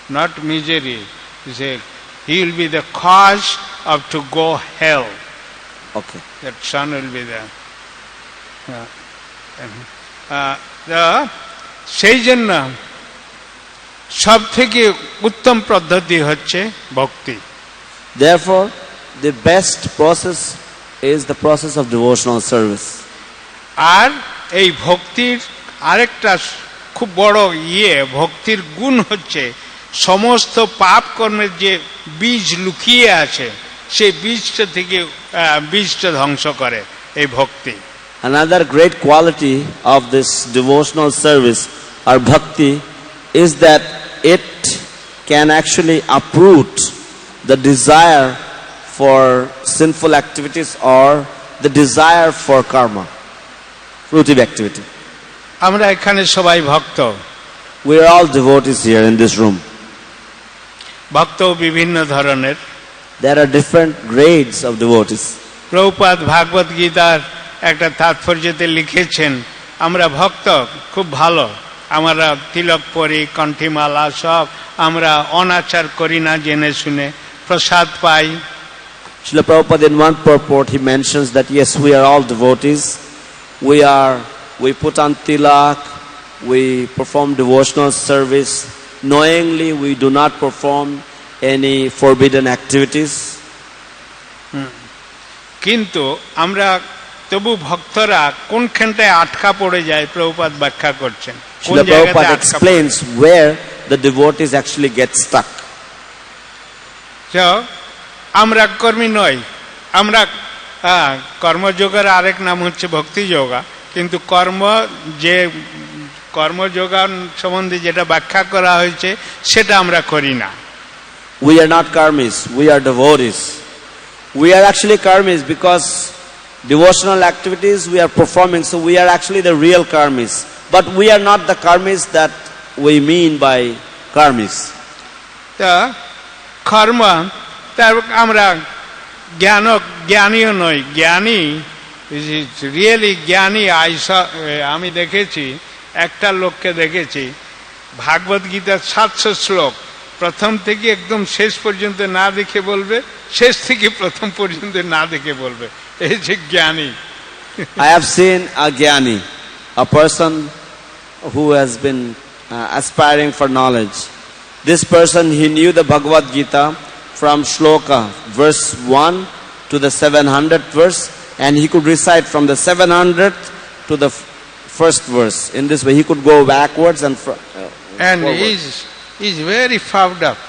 [SPEAKER 2] Not misery, he will be the cause of to go hell.
[SPEAKER 1] Okay.
[SPEAKER 2] That son will be there. সেই জন্য সব থেকে উত্তম পদ্ধতি হচ্ছে ভক্তি।
[SPEAKER 1] Therefore, the best process is the process of devotional service.
[SPEAKER 2] আর এই ভক্তির আরেকটা খুব বড় ভক্তির গুণ হচ্ছে সমস্ত পাপ কর্মের যে বীজ লুকিয়ে আছে সেই বীজটা ধ্বংস করে এই ভক্তি।
[SPEAKER 1] Another great quality of this devotional service or bhakti is that it can actually uproot the desire for sinful activities or the desire for karma, fruitive activity.
[SPEAKER 2] আমরা এখানে সবাই ভক্ত।
[SPEAKER 1] We are all devotees here in this room.
[SPEAKER 2] ভক্ত বিভিন্ন ধরনের।
[SPEAKER 1] There are different grades of devotees.
[SPEAKER 2] Prabhupada ভাগবত গীতার একটা তাৎপর্যতে লিখেছেন, আমরা ভক্ত খুব ভালো, আমরা তিলক পরি, কণ্ঠিমালা সব আমরা অনাচার করি না, জেনে শুনে প্রসাদ পাই।
[SPEAKER 1] Srila Prabhupada in one purport he mentions that yes, we are all devotees. We put on tilak, we perform devotional service. Knowingly we do not perform any forbidden activities.
[SPEAKER 2] কিন্তু আমরা তবু ভক্তরা কোনখানটায় আটকা পড়ে যায় প্রভুপাদ ব্যাখ্যা করছেন।
[SPEAKER 1] Srila Prabhupada explains where the devotees actually get stuck.
[SPEAKER 2] আমরা কর্মী নই, আমরা কর্মযোগের আরেক নাম হচ্ছে ভক্তি যোগা, কিন্তু কর্মযোগা সম্বন্ধে যেটা ব্যাখ্যা করা হয়েছে সেটা আমরা করি না।
[SPEAKER 1] We are not karmis, we are devotees. We are actually karmis because devotional activities we are performing, so we are actually the real karmis. But we are not the karmis that we mean by karmis.
[SPEAKER 2] কর্ম তার আমরা জ্ঞানীও নই, জ্ঞানী really জ্ঞানী। আমি দেখেছি একটা লোককে দেখেছি ভাগবত গীতার 700 শ্লোক প্রথম থেকে একদম শেষ পর্যন্ত না দেখে বলবে, শেষ থেকে প্রথম পর্যন্ত না দেখে বলবে, এই যে জ্ঞানী।
[SPEAKER 1] I have seen a jnani, a person who has been aspiring for knowledge. This person, he knew the Bhagavad Gita from shloka verse 1 to the 700th verse, and he could recite from the 700th to the first verse. In this way he could go backwards and
[SPEAKER 2] he's very puffed up.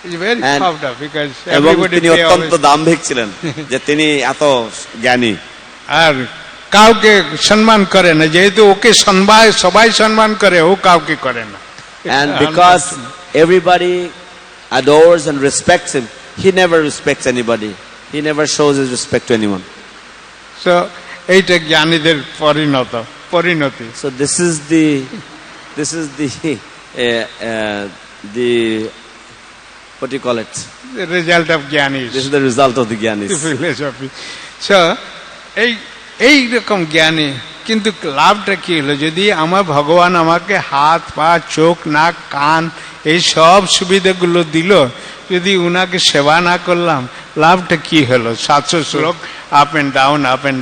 [SPEAKER 2] He's very puffed up because everybody
[SPEAKER 1] তিনি অত্যন্ত দাম্ভিক ছিলেন যে তিনি এত জ্ঞানী,
[SPEAKER 2] আর কাউকে সম্মান করে না, যেহেতু ওকে সবাই সম্মান করে, ও কাউকে করে না।
[SPEAKER 1] And because everybody adores and respects him, he never respects anybody. He never shows his respect to anyone.
[SPEAKER 2] So এইটা জ্ঞানীদের পরিণতি।
[SPEAKER 1] So this is the what do you call it?
[SPEAKER 2] The result of jnanis.
[SPEAKER 1] This is the result of the jnanis.
[SPEAKER 2] So এই রকম জ্ঞানী, কিন্তু লাভটা কি হলো? যদি আমার ভগবান আমাকে হাত পা চোখ নাক কান এই সব সুবিধাগুলো দিল, যদি উনাকে সেবা না করলাম, লাভটা কি হলো? 700 শ্লোক আপ এন্ড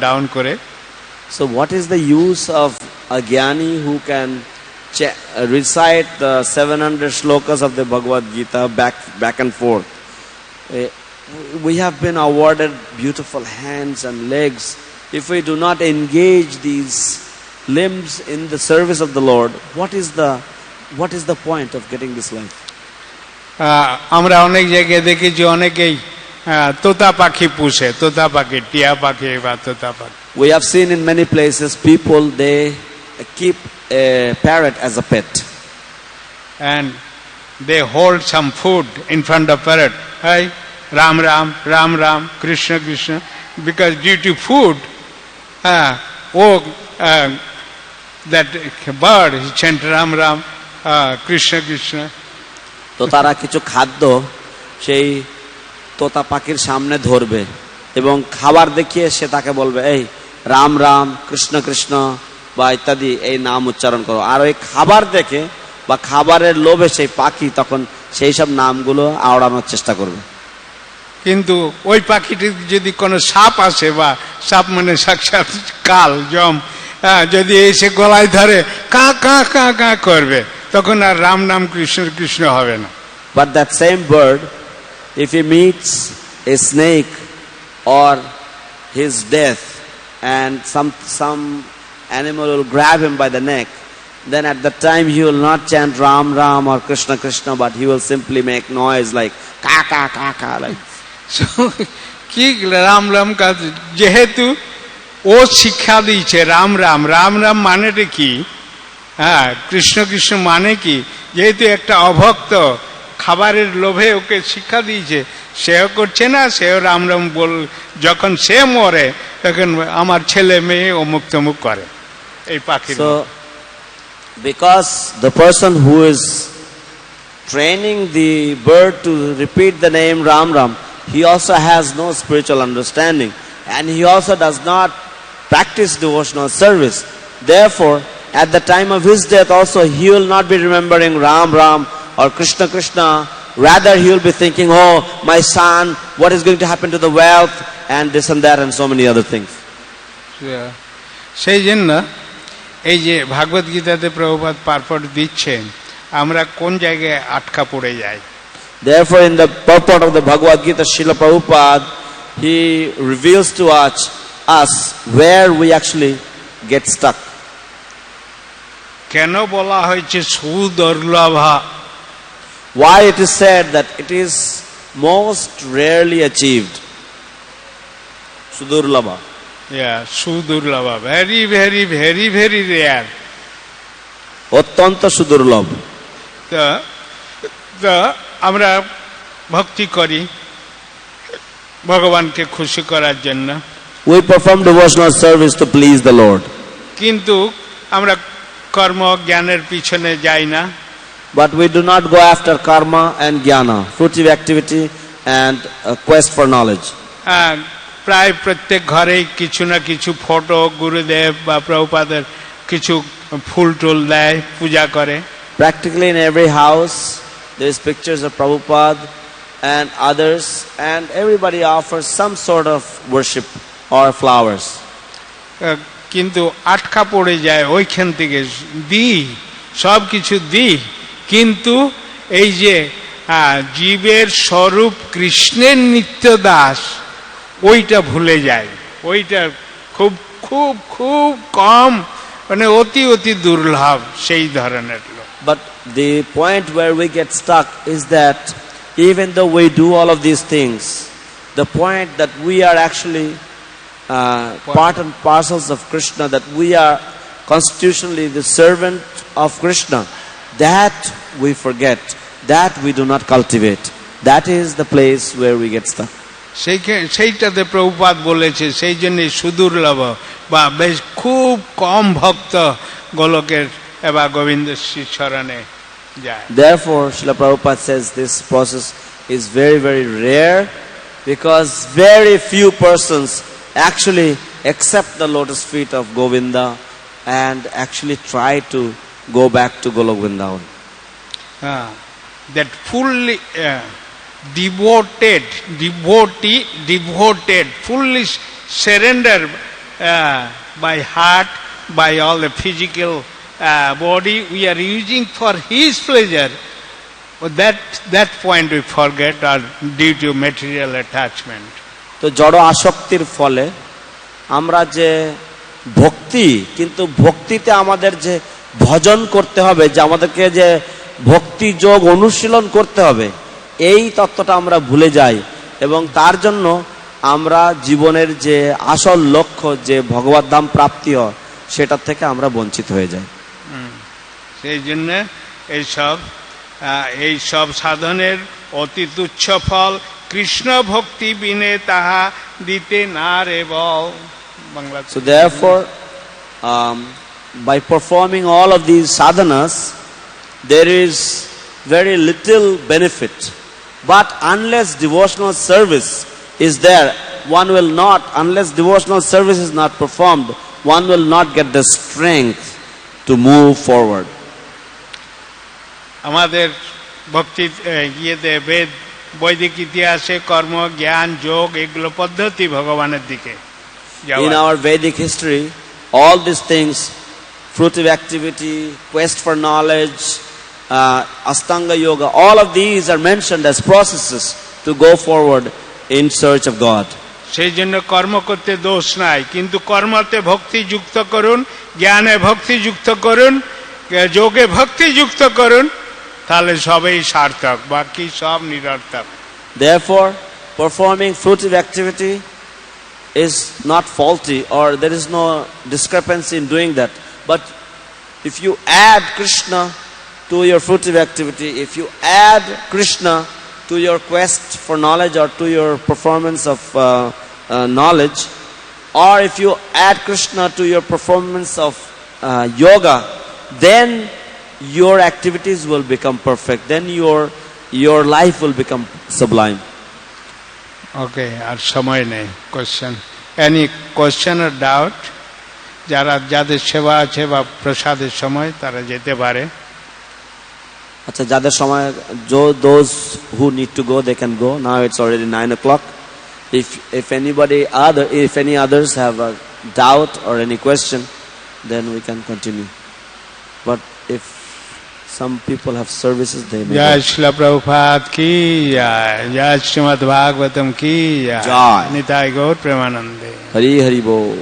[SPEAKER 2] ডাউন করে।
[SPEAKER 1] So what is the use of a Jnani who can recite the 700 shlokas of the Bhagavad Gita back and forth? We have been awarded beautiful hands and legs. If we do not engage these limbs in the service of the Lord, what is the point of getting this life?
[SPEAKER 2] আমরা অনেক জায়গায় দেখেছি অনেকেই তোতা পাখি পুষে, তোতা পাখি, টিয়া পাখি বা তোতা পাখি।
[SPEAKER 1] We have seen in many places people, they keep a parrot as a pet.
[SPEAKER 2] And they hold some food in front of parrot. Hey, Ram Ram, Ram Ram, Krishna Krishna. Because due to food, that bird he chant Ram Ram, Krishna Krishna.
[SPEAKER 1] তো তারা কিছু খাদ্য সেই তোতা পাখির সামনে ধরবে এবং খাবার দেখিয়ে সে তাকে বলবে, এই রাম রাম, কৃষ্ণ কৃষ্ণ বা ইত্যাদি এই নাম উচ্চারণ করো। আর ওই খাবার দেখে বা খাবারের লোভে সেই পাখি তখন সেই সব নামগুলো আওড়ানোর চেষ্টা করবে।
[SPEAKER 2] কিন্তু ওই পাখিটির যদি কোনো সাপ আসে, বা সাপ মানে সাক্ষাৎ কাল যম, যদি এসে গলায় ধরে কা কা কা কা করবে, তখন আর রাম নাম কৃষ্ণ কৃষ্ণ হবে না।
[SPEAKER 1] But that same bird, if he meets a snake or his death and some animal will grab him by the neck, then at that time he will not chant Ram Ram or Krishna Krishna, but he will simply make noise like ka ka ka ka, like.
[SPEAKER 2] So কি রাম রাম কা, যেহেতু ও শিক্ষা দিয়েছে রাম রাম, রাম রাম মানেটা কি, কৃষ্ণ কৃষ্ণ মানে কি, যেহেতু একটা অভক্ত খাবারের লোভে ওকে শিক্ষা দিয়েছে, সেও করছে না, সেও রাম রাম বল, যখন সে মরে তখন আমার ছেলে মেয়ে অমুক তমুক করে এই পাখি।
[SPEAKER 1] So because the person who is training the bird to repeat the name Ram Ram, he also has no spiritual understanding and he also does not practice devotional service. Therefore, at the time of his death also he will not be remembering Ram Ram or Krishna Krishna. Rather he will be thinking, oh my son, what is going to happen to the wealth and this and that and so many other things.
[SPEAKER 2] সেই জন্য এই যে ভাগবত গীতাতে প্রভুপাদ পারপট দিচ্ছেন, আমরা কোন জায়গায় আটকা পড়ে যাই।
[SPEAKER 1] Therefore, in the purport of the Bhagavad Gita, Srila Prabhupada, he reveals to us where we actually get stuck.
[SPEAKER 2] কেন বলা হয়েছে সুদুর্লভা?
[SPEAKER 1] Why it is said that it is most rarely achieved. Sudurlabha.
[SPEAKER 2] Yeah, সুদুর্লভা, very very very very rare.
[SPEAKER 1] অত্যন্ত সুদুর্লভ।
[SPEAKER 2] তো আমরা ভক্তি করি ভগবানকে খুশি করার জন্য।
[SPEAKER 1] We perform devotional service to please the Lord.
[SPEAKER 2] কিন্তু আমরা কর্ম জ্ঞানের পিছনে যাই না।
[SPEAKER 1] But we do not go after karma and jnana, fruitive activity and a quest for knowledge.
[SPEAKER 2] প্রায় প্রত্যেক ঘরেই কিছু না কিছু ফটো গুরুদেব বা প্রভুপাদের কিছু ফুল টুল দেয়, পূজা করে।
[SPEAKER 1] Practically in every house there is pictures of Prabhupada and others, and everybody offers some sort of worship or flowers.
[SPEAKER 2] কিন্তু আটকা পড়ে যায় ওইখান থেকে, দিই সব কিছু দিই, কিন্তু এই যে জীবের স্বরূপ কৃষ্ণের নিত্য দাস, ওইটা ভুলে যায়। ওইটা খুব খুব খুব কম, মানে অতি অতি দুর্লভ সেই ধরনের লোক।
[SPEAKER 1] But the point where we get stuck is that even though we do all of these things, the point that we are actually part and parcels of Krishna, that we are constitutionally the servant of Krishna, that we forget, that we do not cultivate. That is the place where we get stuck.
[SPEAKER 2] সেইটাতে প্রভুপাদ বলেছে, সেই জন্য সুদুর্লভ বা বেশ খুব কম ভক্ত গোলকের বা গোবিন্দ চরণে যায়।
[SPEAKER 1] Therefore, Srila Prabhupada says this process is very very rare, because very few persons actually accept the lotus feet of Govinda and actually try to go back to Golok Vrindavan.
[SPEAKER 2] That fully devoted, fully surrender by heart, by all the physical body, we are using for His pleasure. But that point we forget or due to material attachment.
[SPEAKER 1] তো জড় আসক্তির ফলে আমরা যে ভক্তি, কিন্তু ভক্তিতে আমাদের যে ভজন করতে হবে, যে আমাদেরকে যে ভক্তি যোগ অনুশীলন করতে হবে, এই তত্ত্বটা আমরা ভুলে যাই এবং তার জন্য আমরা জীবনের যে আসল লক্ষ্য যে ভগবত ধাম প্রাপ্তি হয় সেটার থেকে আমরা বঞ্চিত হয়ে যাই।
[SPEAKER 2] সেই জন্য এইসব সাধনের অতি তুচ্ছ ফল কৃষ্ণ ভক্তি বিনে তাহা দিতে না রে বল। Bangla.
[SPEAKER 1] So therefore, by performing all of these sadhanas, there is very little benefit. But unless devotional service is there, one will not, unless devotional service is not performed, one will not get the strength to move forward.
[SPEAKER 2] আমাদের ভক্তি ইয়েতে বেদ বৈদিক ইতিহাসে কর্ম জ্ঞান যোগ এগুলো পদ্ধতি ভগবানের দিকে।
[SPEAKER 1] In our Vedic history, all these things, fruitive activity, quest for knowledge, Astanga Yoga, all of these are mentioned as processes to go forward in search of God.
[SPEAKER 2] সেই জন্য কর্ম করতে দোষ নাই, কিন্তু কর্মতে ভক্তি যুক্ত করুন, জ্ঞানে ভক্তি যুক্ত করুন, যোগে ভক্তি যুক্ত করুন, তাহলে সবই সার্থক, বাকি সব নিরর্থক।
[SPEAKER 1] Therefore, performing fruitive activity is not faulty, or there is no discrepancy in doing that. But if you add Krishna to your fruitive activity, if you add Krishna to your quest for knowledge or to your performance of knowledge, or if you add Krishna to your performance of yoga, then your activities will become perfect. Then your life will become sublime.
[SPEAKER 2] Okay, আর সময় নেই। Question, any question or doubt? যাদের সেবা আছে বা প্রসাদের সময় তারা যেতে পারে।
[SPEAKER 1] আচ্ছা, যাদের সময়, those who need to go, they can go. Now it's already 9 o'clock. If any others have a doubt or any question, then we can continue. But if some people have services, they may.
[SPEAKER 2] Jai Srila Prabhupada ki jai, Jai Srimad Bhagavatam ki jai, Nitai Gaur Premanande.
[SPEAKER 1] Hari Hari Bol.